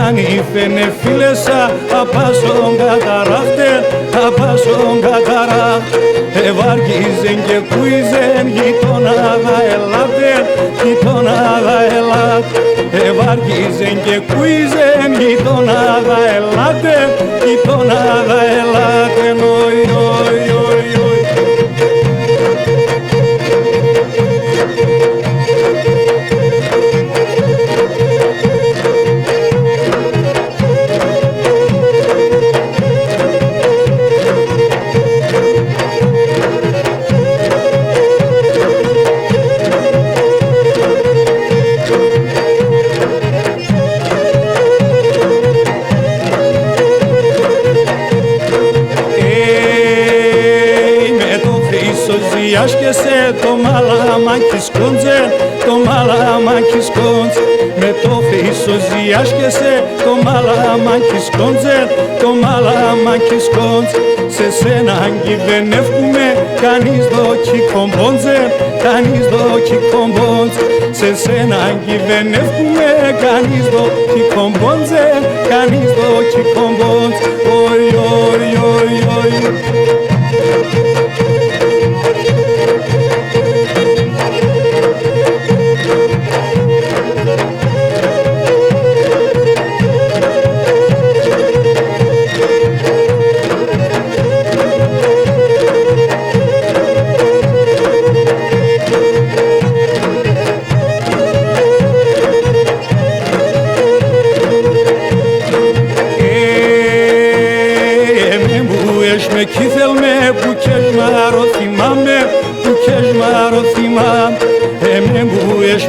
Ανήφαινε φίλεσα απάσον καταράχτε, απάσον καταράχ. Ευάργιζεν και κούιζεν γειτονάδα ελάτε, γειτονάδα ελάτ. Ευάργιζεν και κούιζεν γειτονάδα ελάτε, γειτονάδα ελάτε. Νοι, νοι, νοι, νοι. Διάσκεσαι το μαλαμάκι σκόντζε, το μαλαμάκι σκόντζ. Με το φύσο διάσκεσαι το μαλαμάκι σκόντζε, το μαλαμάκι σκόντζ. Σε σένα αγκυβενεύκουμε, κανείς δόκι κομπόντζε, κανείς δόκι κομπόντζ. Σε σένα αγκυβενεύκουμε, κανείς δόκι κομπόντζε, κανείς δόκι κομπόντζ. Οι, οι, οι, οι. Με κήθελμε που κεσμάρο θυμάμαι, που κεσμάρο θυμάμαι. Μου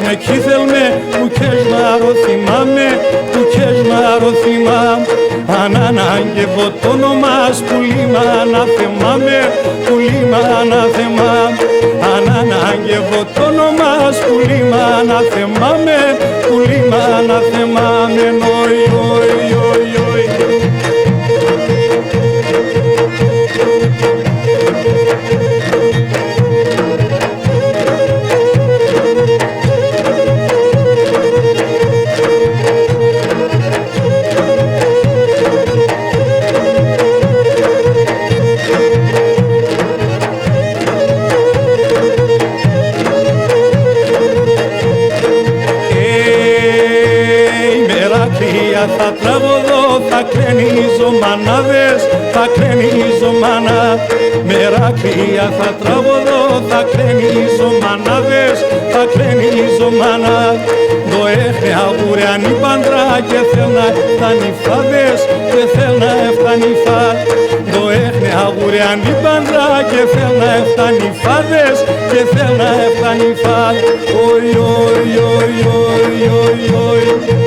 με κήθελμε που κεσμάρο θυμάμαι, που κεσμάρο θυμάμαι. Αν ανάγκευω το όνομα που λίμα να θυμάμαι, που λίμα να θυμάμαι. Αν ανάγκευω το όνομα που λίμα να θυμάμαι, που λίμα να θυμάμαι. Νοι, νοι, νοι, νοι. Θα τραγωδώ, θα κρενίζω μανάδες, θα κρενίζω μανά. Μεράκλεια θα τραγωδώ, θα κρενίζω μανάδες, θα κρενίζω μανά. Το έχνε αγουρεανή παντρά και θέλ να έφτανει φάδες, και θέλ να έφτανει φάδες. Το έχνε αγουρεανή παντρά και θέλ να έφτανει φάδες, και θέλ να έφτανει φάδες. Οι, οι, οι, οι, οι, οι.